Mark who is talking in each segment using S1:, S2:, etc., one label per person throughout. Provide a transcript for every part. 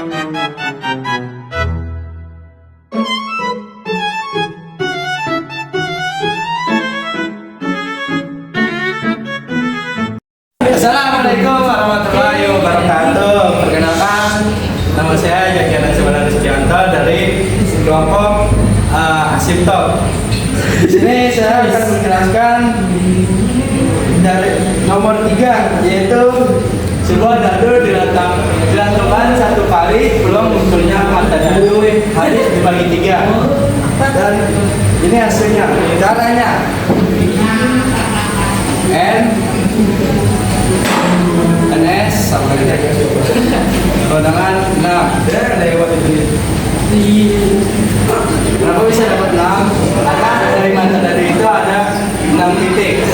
S1: Assalamualaikum warahmatullahi wabarakatuh. Perkenalkan, nama saya Jakian Sebenarnya Sucianto dari kelompok Asipto. Di sini saya akan menjelaskan dari nomor 3, yaitu sebuah dadu dilakukan satu kali belum munculnya mata dadu harus dibagi 3. Dan ini hasilnya. Caranya NS sama kewenangan 6. Ada yang buat ini. Kenapa bisa dapat 6? Karena dari mata dadu itu ada 6 titik.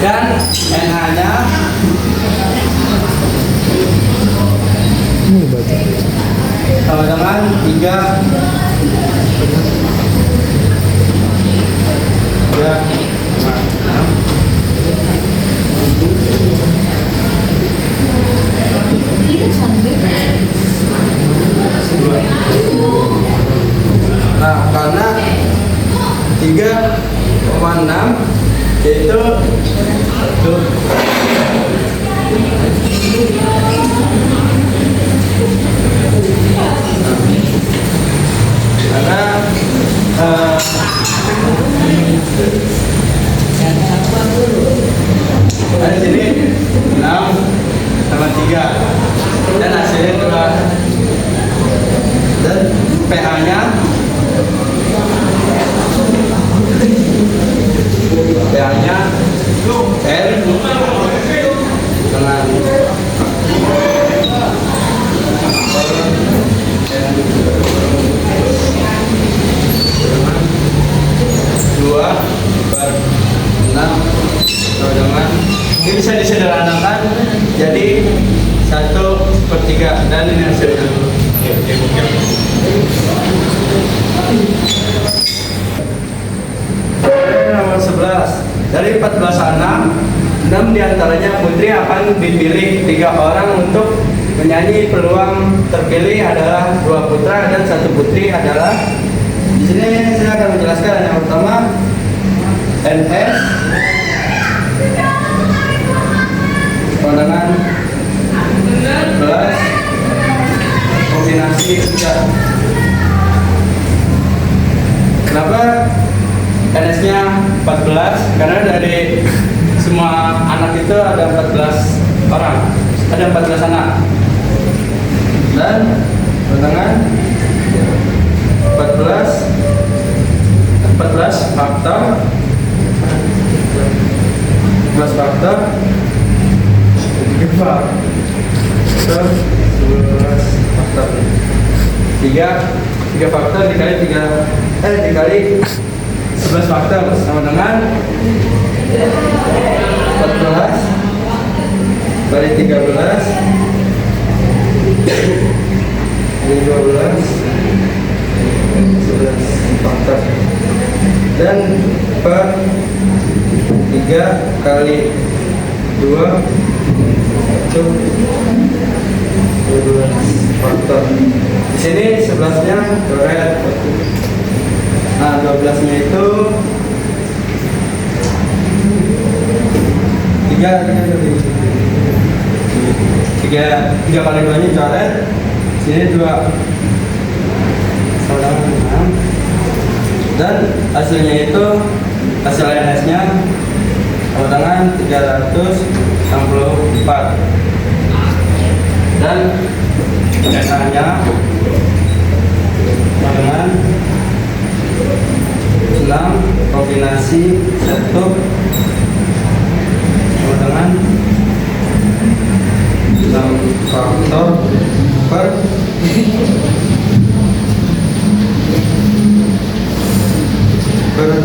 S1: Dan NH-nya sama dengan 3, nah, karena 3,6 yaitu karena di sini 6 sama 3 dan hasilnya 2 dan pH-nya R dengan 2/6 dengan ini bisa disederhanakan jadi 1/3 dan ini hasilnya. Nomor 11, dari 14 anak 6 diantaranya putri akan dipilih 3 orang untuk menyanyi. Peluang terpilih adalah 2 putra dan 1 putri adalah. Di sini saya akan menjelaskan yang pertama NS kewenangan 14 kombinasi 3. Kenapa NS-nya 14? Karena dari semua anak itu ada 14 orang, ada 14 anak. Dan kewenangan 14 faktor 11 faktor 3 faktor dikali 11 faktor sama dengan 14 kali 13 kali 12 11 faktor dan per 3 kali 2 itu 12 faktor. Di sini 11-nya coret. Nah, 12-nya itu 3 kali 2-nya coret. Sini 2 sama 6. Dan hasilnya itu hasil NS-nya kewenangan 364 dan NH-nya kewenangan 6 kombinasi 1 kewenangan 6 faktor per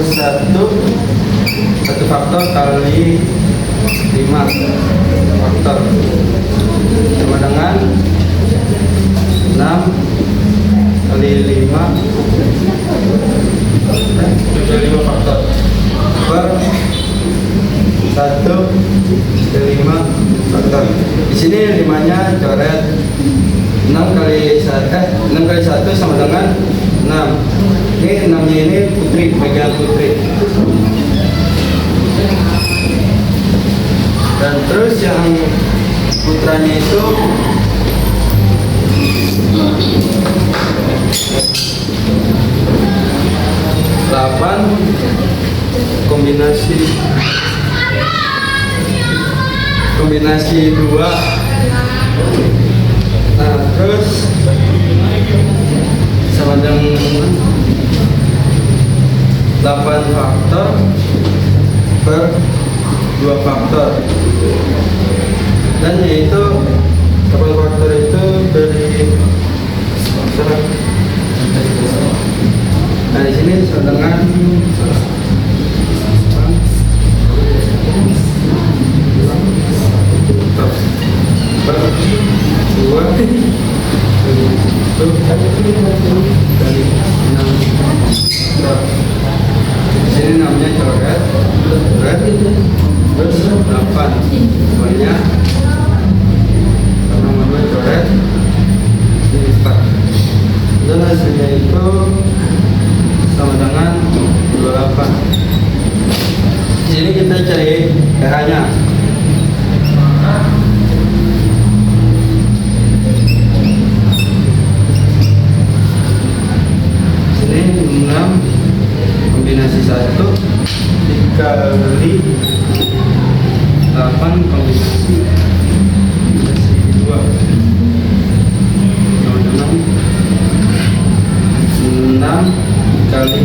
S1: 1 faktor kali 5 faktor sama dengan 6 kali 5 faktor per 1 kali 5 faktor. Di sini 5-nya coret, 6 1 sama dengan 6. Ini 6-nya ini putri, pegang putri. Dan terus yang putranya itu delapan kombinasi 2. Nah terus sama dengan 8 faktor per 2 faktor, dan yaitu 8 faktor itu dari nah di sini sama dengan per 2 dari 6. Ini namanya coret, terus 8 semuanya nomor 2 coret, ini 4, dan hasilnya itu sama dengan 28. Di sini kita cari RH-nya. Sini 6 kombinasi 1 dikali 8 kombinasi 2 sama dengan 6 dikali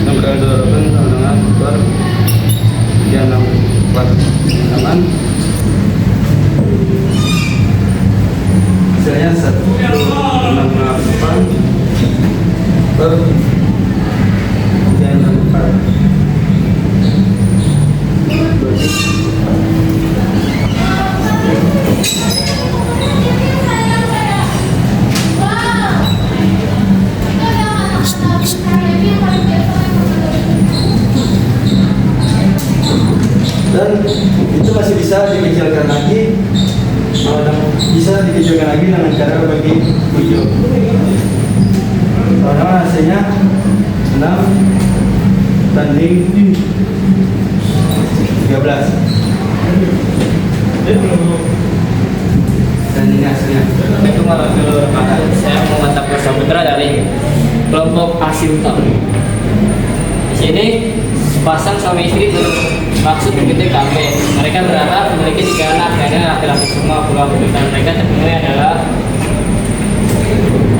S1: 6 kali 28 sama dengan per 364 hasilnya 168 per 364. Dan itu masih bisa dikecilkan lagi, bisa dikecilkan lagi dengan cara bagi 7. Karena hasilnya 6 banding 13. Dan ini hasilnya.
S2: Assalamualaikum warahmatullahi wabarakatuh. Saya Muhammad Taqwa Saputra dari kelompok Asyuta. Di sini sepasang suami istri bermaksud mengikuti KP. Mereka berharap memiliki 3 anak, karena laki-laki semua. Peluang pernikahan mereka terpenuhi adalah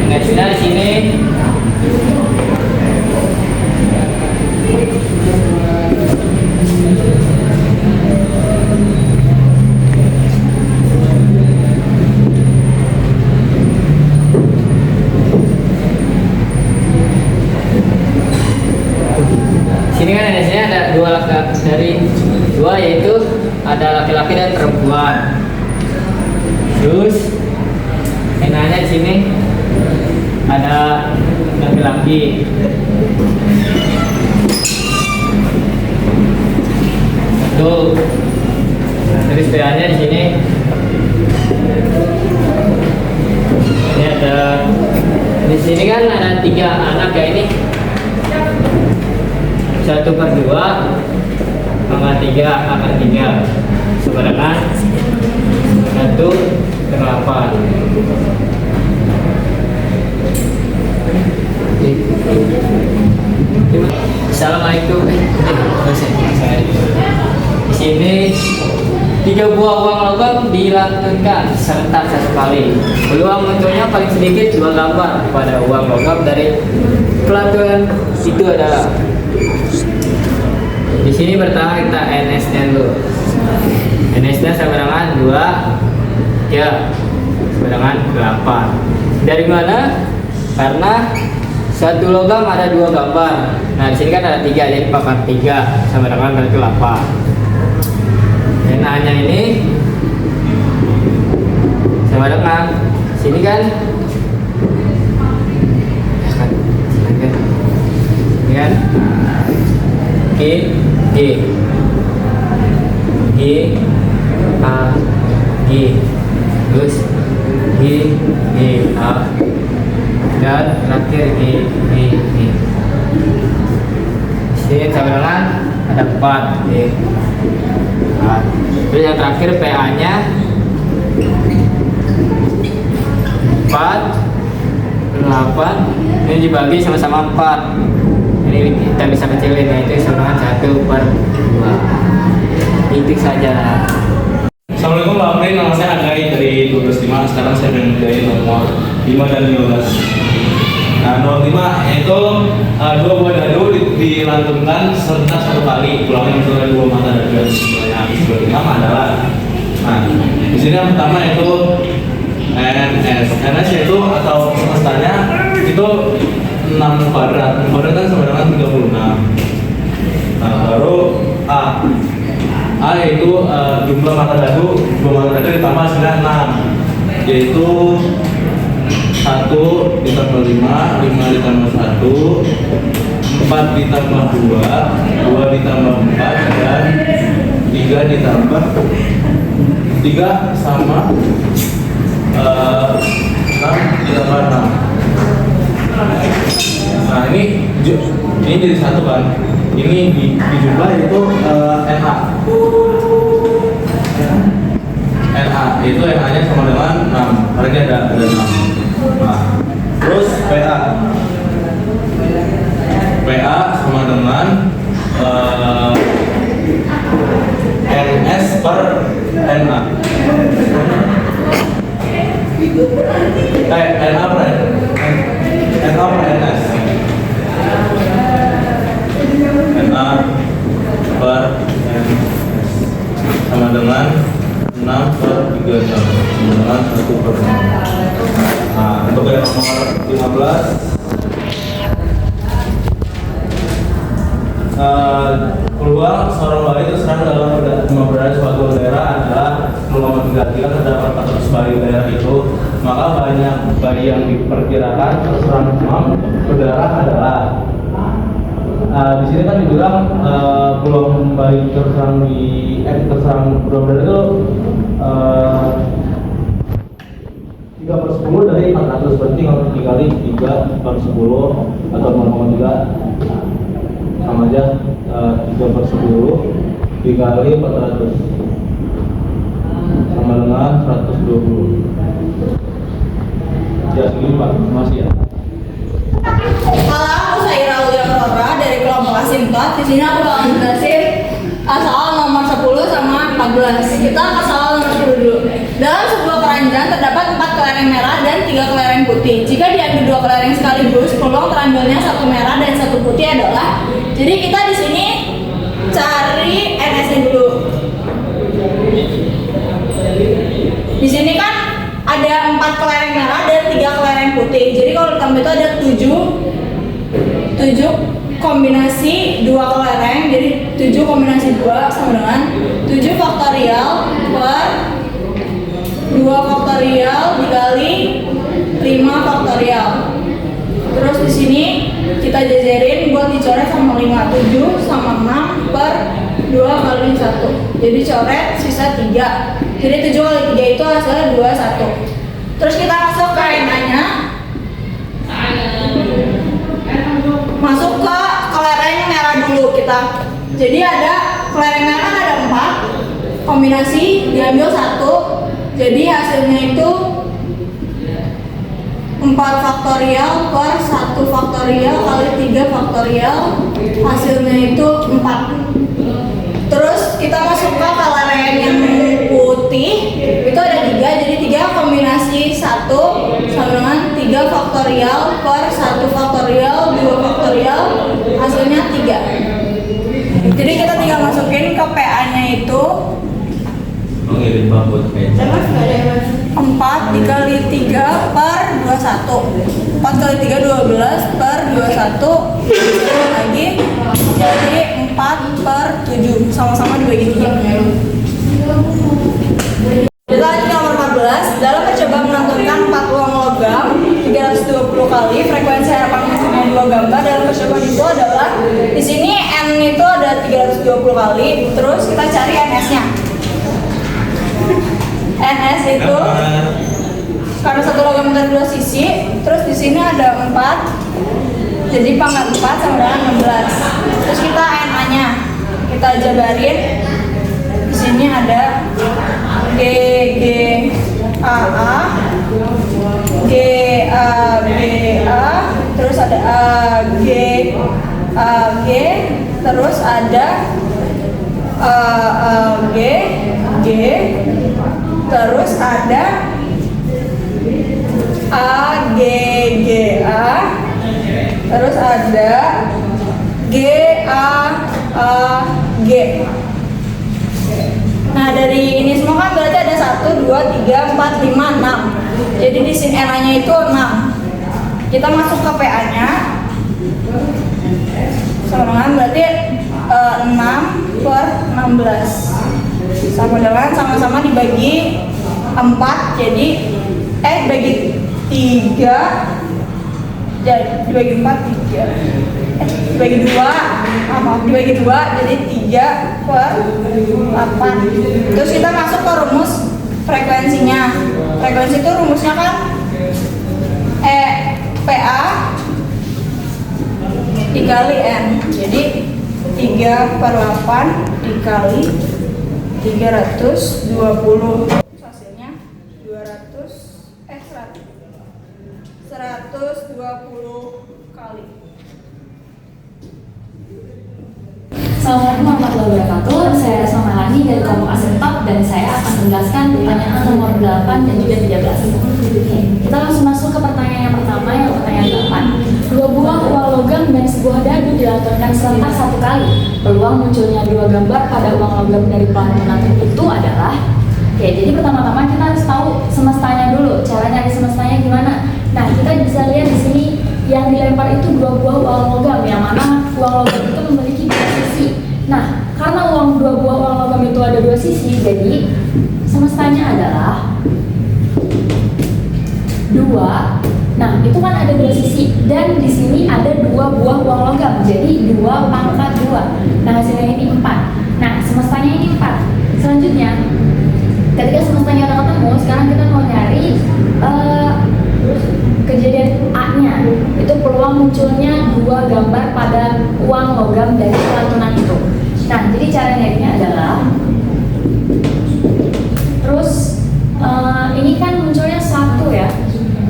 S2: nextnya di sini. Sini kan ada 2 laki-laki, dari 2 yaitu ada laki-laki dan perempuan. Terus enaknya di sini ada laki-laki. Tuh. Nah, terus PA-nya di sini. Ini ada di sini kan ada 3 anak ya ini. 1/2 sama 3 akar 3 sama dengan 1/8. Assalamualaikum. Di sini 3 buah uang logam dilantunkan serentak 1 kali. Peluang munculnya paling sedikit 2 gambar pada uang logam dari pelantunan itu adalah. Di sini pertama kita NS-nya dulu. NS-nya sama dengan 2 ya sama dengan 8. Dari mana? Karena 1 logam ada 2 gambar. Nah di sini kan ada 3, jadi pakai 3 sama dengan berarti 8. Dan hanya ini sama dengan sini kan ini kan G G A G, terus G A, dan terakhir G. Sini cadangan ada 4 G. Nah, terus yang terakhir PA nya 4 8, ini dibagi sama-sama 4. Ini kita bisa kecilin, yaitu sama 1/2. Itu saja.
S1: Assalamualaikum Pak Apri, nama saya Agai dari 12.5. Sekarang saya mengerjain nomor 5 dan 15. Nah, nomor 5 yaitu 2 buah dadu dilantunkan serta 1 kali ulangan dengan 2 mata dadu yang pertama adalah, nah di sini yang pertama yaitu NS yaitu atau semestanya itu 6 kuadrat kan sama dengan 36. Nah, baru A yaitu jumlah mata dadu ditambah hasilnya 6, yaitu 1 ditambah 5 ditambah 1, 4 ditambah 2 ditambah 4, dan 3 ditambah 3 sama 6 ditambah 6. Nah ini jadi 1 kan, ini dijumlah itu NA itu NA nya sama dengan 6 karena dia ada 6. Nah, terus PA sama dengan NS per NA. NA per NS. NA per NS sama dengan 6 per 36 sama dengan 1 per 6. Nah, untuk yang nomor 15 peluang seorang bayi terserang dalam berada suatu daerah adalah 0,3. Jika terdapat 400 bayi di daerah itu, maka banyak bayi yang diperkirakan terserang demam berdarah adalah. Di sini kan dibilang peluang bayi terserang berdarah itu 3/10 dari 400, berarti kalau dikali 3/10 atau 0,3 sama aja, 3/10 dikali 400 sama dengan 120. Ya segini Pak, terima kasih ya.
S3: Halo, saya Raul Aurora dari kelompok asimtot. Di sini aku bakal jelasin soal nomor 10 sama 14. Kita ke soal nomor 10 dulu. Dalam sebuah keranjang terdapat 4 kelereng merah dan 3 kelereng putih. Jika diambil 2 kelereng sekaligus, peluang terambilnya 1 merah dan 1 putih adalah. Jadi kita di sini cari NS-nya dulu. Di sini kan ada 4 kelereng merah dan 3 kelereng putih. Jadi kalau ditambah itu ada 7 kombinasi 2 kelereng. Jadi 7 kombinasi 2 sama dengan 7 faktorial per 2 faktorial dikali 5 faktorial. Terus di sini kita jajarin buat dicoret sama 5. 7 sama 6 per 2 kali 1. Jadi coret sisa 3. Jadi 7 kali 3 itu hasilnya 21. Terus kita masuk ke NA-nya. Masuk ke kelereng merah dulu kita. Jadi ada kelereng merah kan ada 4 kombinasi, diambil 1. Jadi hasilnya itu 4 faktorial per 1 faktorial kali 3 faktorial, hasilnya itu 4. Terus kita masuk ke kelereng yang putih, itu ada 3, jadi 3 kombinasi 1 sama dengan 3 faktorial per 1 faktorial 2 faktorial, hasilnya 3. Jadi kita tinggal masukin ke PA nya itu 4 dikali 3 per 21. 4 kali 3 12 per 21 lagi jadi 4 per 7 sama-sama dibagi 3. Kita lanjut nomor 14. Dalam percobaan menentukan 4 uang logam 320 kali frekuensi harapan maksimum 2 gambar dalam percobaan itu adalah, di sini N itu ada 320 kali. Terus kita cari NS-nya. NS itu karena satu logam dari dua sisi, terus di sini ada 4, jadi pangkat 4 sama dengan 16. Terus kita NA-nya, kita jabarin. Di sini ada G G A A, G A B A, terus ada A G A G, terus ada A G G, terus ada A G G A, terus ada G A G. Nah dari ini semua kan berarti ada 1, 2, 3, 4, 5, 6. Jadi di sini NA-nya itu 6. Kita masuk ke PA-nya. Sama dengan berarti 6 per 16. Sama dengan sama-sama dibagi 4, jadi dibagi 3, jadi dibagi 4 3, dibagi 2, maaf dibagi 2, jadi 3 per 8. Terus kita masuk ke rumus frekuensinya. Frekuensi itu rumusnya kan PA dikali N, jadi 3 per 8 dikali 320. Hasilnya 120 kali.
S4: Assalamualaikum warahmatullahi wabarakatuh. Saya Rasma Melani dari kelompok Asyntop dan saya akan menjelaskan pertanyaan nomor 8 dan juga 13. Kita langsung masuk ke pertanyaan yang pertama, yang pertanyaan 8. Dua buah uang logam dan sebuah dadu dilanturkan serentak 1 kali. Peluang munculnya 2 gambar pada uang logam dari pelantunan itu adalah. Oke, jadi pertama-tama kita harus tahu semestanya dulu. Cara nyari semestanya gimana? Nah, kita bisa lihat di sini yang dilempar itu 2 buah uang logam, yang mana uang logam itu memiliki 2 sisi. Nah, karena 2 buah uang logam itu ada 2 sisi, jadi semestanya adalah 2. Nah, itu kan ada 2 sisi, dan di sini ada 2 buah uang logam, jadi 2 pangkat 2. Nah, hasilnya ini 4. Nah, semestanya ini 4. Selanjutnya, ketika semestanya udah ketemu, sekarang kita mau nyari kejadian A-nya. Itu peluang munculnya 2 gambar pada uang logam dari pelantunan itu. Nah, jadi cara nyarinya adalah terus ini kan munculnya 1 ya.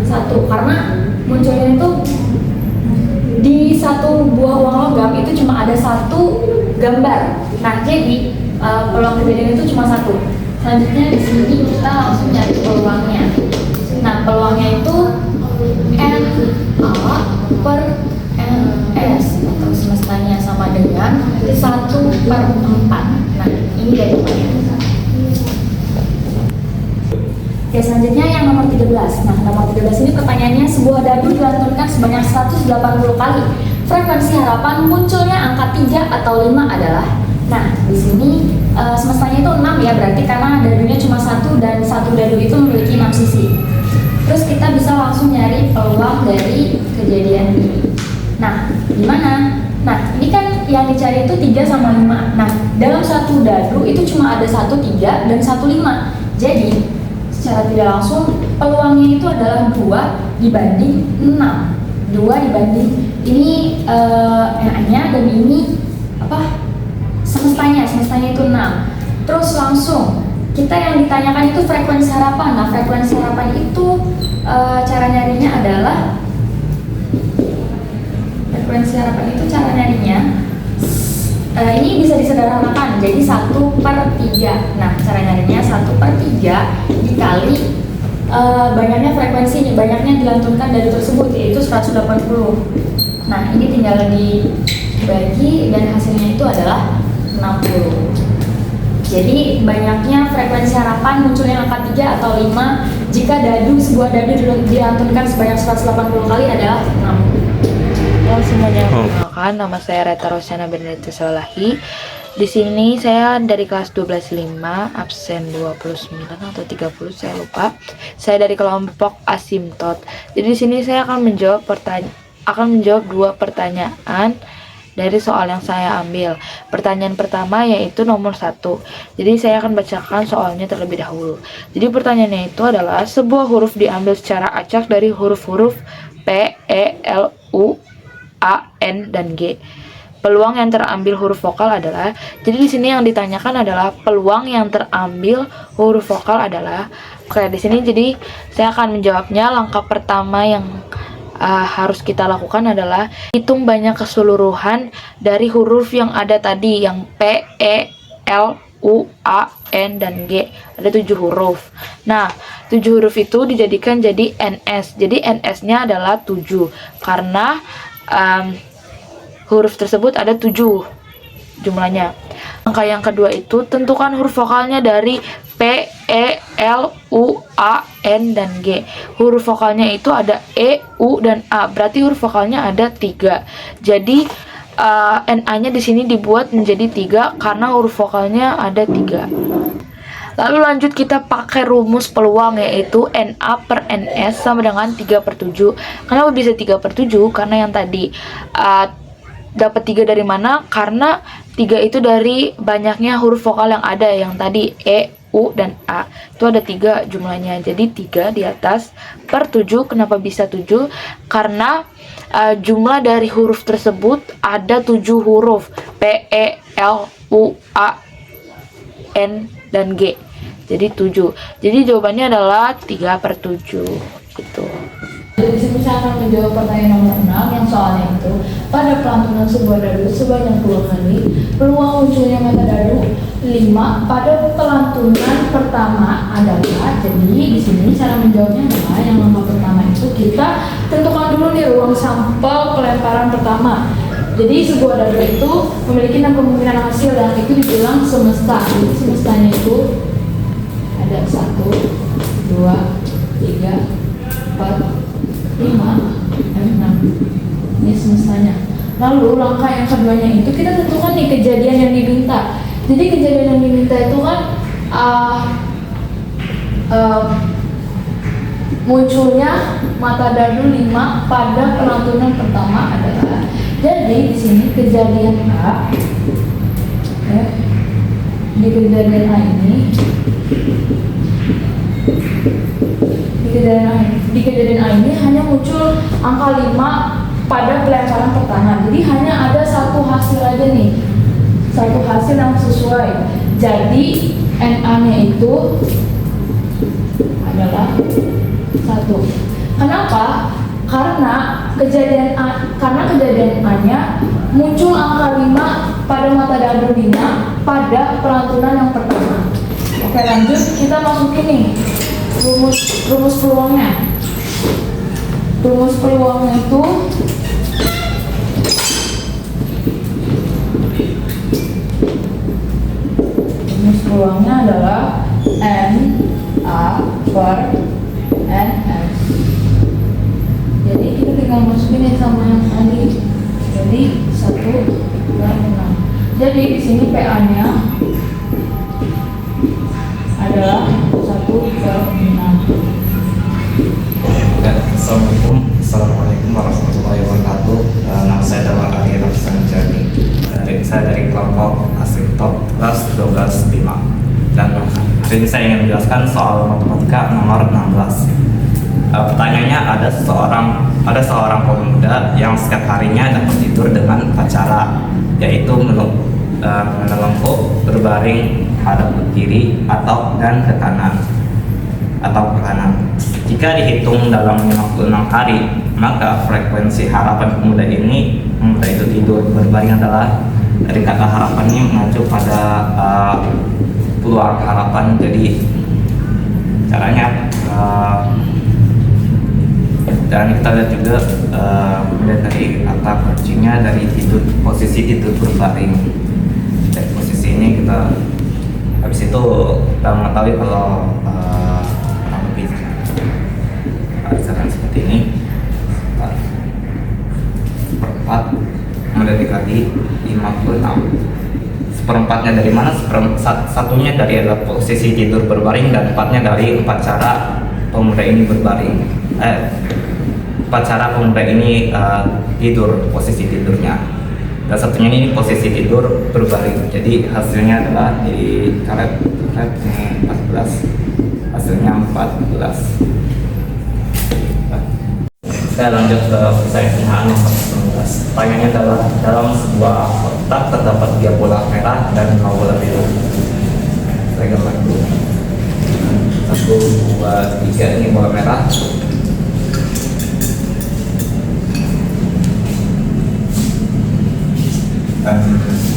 S4: 1 karena munculnya itu di 1 buah uang logam itu cuma ada 1 gambar. Nah, jadi peluang kejadian itu cuma 1. Selanjutnya di sini kita langsung nyari peluangnya. Nah, peluangnya itu NA per NS atau semestanya sama dengan 1 per 4. Nah, ini jawabannya. Oke, selanjutnya yang nomor 13. Nah, nomor 13 ini pertanyaannya, sebuah dadu dilanturkan sebanyak 180 kali. Frekuensi harapan munculnya angka 3 atau 5 adalah. Nah, di sini semestanya itu 6 ya, berarti karena dadunya cuma 1 dan 1 dadu itu memiliki 6 sisi. Terus kita bisa langsung nyari peluang dari kejadian ini. Nah, gimana? Nah, ini kan yang dicari itu 3 sama 5. Nah, dalam 1 dadu itu cuma ada 1 3 dan 1 5. Jadi, secara tidak langsung peluangnya itu adalah 2 dibanding 6. 2 dibanding ini NA-nya dan ini semestanya itu 6. Terus langsung kita yang ditanyakan itu frekuensi harapan. Nah, frekuensi harapan itu cara nyarinya adalah ini bisa disederhanakan jadi 1/3. Nah, cara nyarinya 1/3 dikali banyaknya frekuensinya, banyaknya dilantunkan dari tersebut, yaitu 180. Nah, ini tinggal dibagi dan hasilnya itu adalah 60. Jadi banyaknya frekuensi harapan munculnya angka 3 atau 5 jika sebuah dadu dilantunkan sebanyak 180 kali adalah 6.
S5: Halo semuanya, perkenalkan nama saya Reta Rosyana Benedetta Solahi. Di sini saya dari kelas 12.5, absen 29 atau 30 saya lupa. Saya dari kelompok Asymptot. Jadi di sini saya akan menjawab 2 pertanyaan dari soal yang saya ambil. Pertanyaan pertama yaitu nomor 1. Jadi saya akan bacakan soalnya terlebih dahulu. Jadi pertanyaannya itu adalah sebuah huruf diambil secara acak dari huruf-huruf P, E, L, U, A, N, dan G. Peluang yang terambil huruf vokal adalah, jadi di sini yang ditanyakan adalah peluang yang terambil huruf vokal adalah. Oke, di sini jadi saya akan menjawabnya. Langkah pertama yang harus kita lakukan adalah hitung banyak keseluruhan dari huruf yang ada tadi, yang P, E, L, U, A, N, dan G. Ada 7 huruf. Nah, 7 huruf itu dijadikan jadi NS. Jadi NS-nya adalah 7 karena huruf tersebut ada 7 jumlahnya. Langkah yang kedua itu tentukan huruf vokalnya dari P, E, L, U, A, N, dan G. Huruf vokalnya itu ada E, U, dan A. Berarti huruf vokalnya ada 3. Jadi NA-nya di sini dibuat menjadi 3 karena huruf vokalnya ada 3. Lalu lanjut kita pakai rumus peluang, yaitu NA per NS sama dengan 3/7. Kenapa bisa 3/7? Karena yang tadi dapat 3 dari mana? Karena 3 itu dari banyaknya huruf vokal yang ada, yang tadi E, U, dan A. Itu ada 3 jumlahnya. Jadi 3 di atas per 7. Kenapa bisa 7? Karena jumlah dari huruf tersebut ada 7 huruf. P, E, L, U, A, N, dan G. Jadi 7. Jadi jawabannya adalah 3/7. Gitu.
S4: Jadi di sini saya akan menjawab pertanyaan nomor 6 yang soalnya itu, pada pelantunan sebuah dadu sebanyak 2 kali, peluang munculnya mata dadu 5 pada pelantunan pertama adalah. Jadi di sini cara menjawabnya adalah yang nomor pertama itu kita tentukan dulu nih ruang sampel pelemparan pertama. Jadi sebuah dadu itu memiliki 6 kemungkinan hasil dan itu dibilang semesta. Jadi semestanya itu ada 1, 2, 3, 4, 5, 6. Ini semestanya. Lalu langkah yang keduanya itu kita tentukan nih kejadian yang diminta. Jadi kejadian yang diminta itu kan munculnya mata dadu 5 pada pelantunan pertama adalah. Jadi di sini kejadian A, di kejadian A ini, di kejadian A ini hanya muncul angka 5 pada pelemparan pertama. Jadi hanya ada satu hasil aja nih, satu hasil yang sesuai. Jadi NA-nya itu adalah 1. Kenapa? Karena kejadian A-nya muncul angka 5 pada mata dadu 5 pada pelantunan yang pertama. Oke, lanjut kita masukin nih rumus peluangnya. Rumus peluangnya itu adalah N A per N S. Jadi kita tinggal masukin yang sama yang tadi. Jadi 1/6. Jadi di sini PA-nya adalah 1/6.
S6: Assalamualaikum warahmatullahi wabarakatuh. Nama saya adalah Arya Sanjani. Saya dari kelompok Asintop kelas 12/5. Dan hari ini saya ingin menjelaskan soal matematika nomor 16. Pertanyaannya, ada seorang pemuda yang setiap harinya dapat tidur dengan upacara, yaitu melengkung, berbaring hadap ke kiri dan ke kanan atau ke kanan. Jika dihitung dalam 56 hari, maka frekuensi harapan pemuda itu tidur berbaring adalah, dari kata harapan ini mengacu pada peluang harapan. Jadi caranya dan kita lihat juga kemudian dari kata kuncinya dari posisi tidur berbaring. Dari posisi ini kita habis itu kita mengetahui kalau misalkan seperti ini 4 kemudian dikali 56. Seperempatnya dari mana? Satunya dari adalah posisi tidur berbaring dan 4-nya dari 4 cara pemuda ini berbaring. 4 cara pemuda ini tidur, posisi tidurnya. dan satunya ini posisi tidur berbaring. Jadi hasilnya adalah di karet ini 14, hasilnya 14. Saya lanjut ke pertanyaan yang ke-19. Pertanyaannya adalah dalam sebuah kotak terdapat 3 bola merah dan 5 bola biru. Saya gambar dulu. 1, 2, 3 ini bola merah. Dan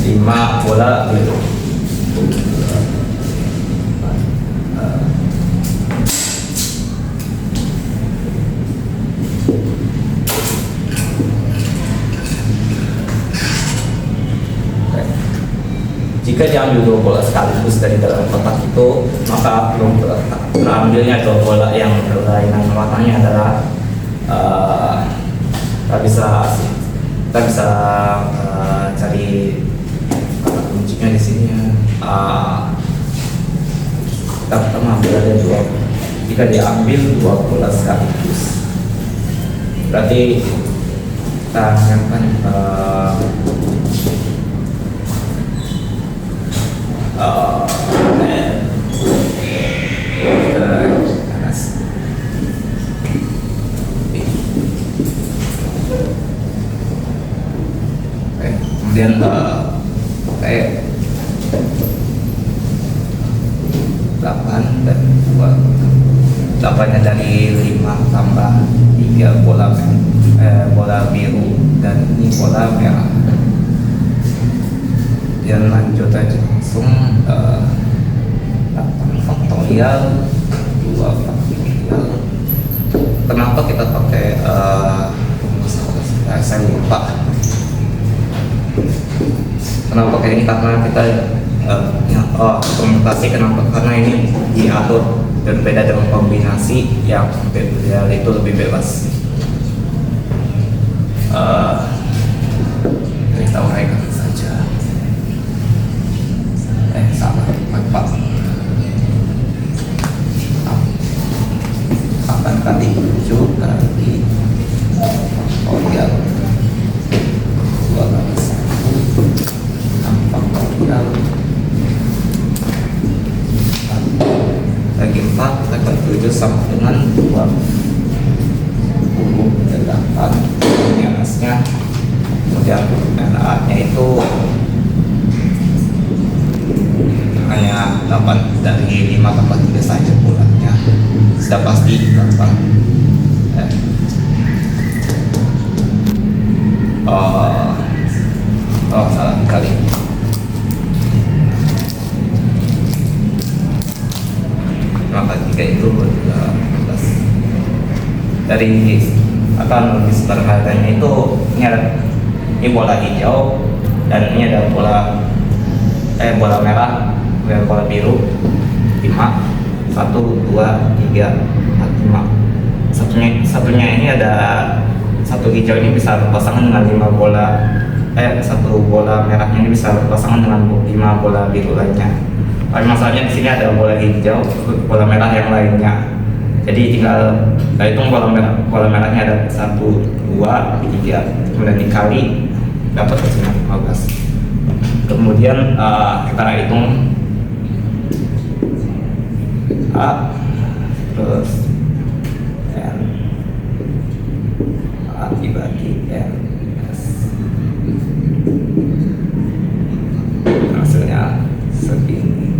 S6: 5 bola biru. Jika diambil 2 bola sekaligus dari dalam kotak itu, maka belum terambilnya 2 bola yang berlainan warnanya adalah kita bisa cari kata kuncinya di sini ya. Kita pertama ambil ada 2. Jika diambil 2 bola sekaligus, berarti kita menyiapkan kemudian kayak 8 dan 2, 8 nya dari 5 tambah 3 bola biru dan ini bola merah. Dan lanjut aja langsung 8 faktorial 2 faktorial. Kenapa kita pakai saya lupa kenapa pakai ini, karena kita kombinasi. Kenapa? Karena ini diatur berbeda dengan kombinasi yang faktorial itu lebih bebas. Kita uraikan saja. Salah, 4 8 kali 7 kali faktorial 2 kali 1 6 faktorial bagi 4 kita kali 7 sama dengan 20 8 ini atasnya. Kemudian A nya itu hanya 8 dari 5 tambah 3 saja bulannya, sudah pasti 8. Salah kali. Maka 3 itu 12. Dari analisis harganya itu ini bola hijau dan ini ada bola merah dan bola biru 5, 1, 2, 3, 4, 5. Satunya ini ada satu hijau ini bisa berpasangan dengan 5 bola satu bola merahnya ini bisa berpasangan dengan 5 bola biru lainnya. Tapi masalahnya di sini ada bola hijau, bola merah yang lainnya. Jadi tinggal kita hitung bola merahnya ada 1, 2, 3, kemudian dikali dapat hasilnya 15. Kemudian kita hitung A plus N A dibagi N S, hasilnya segini.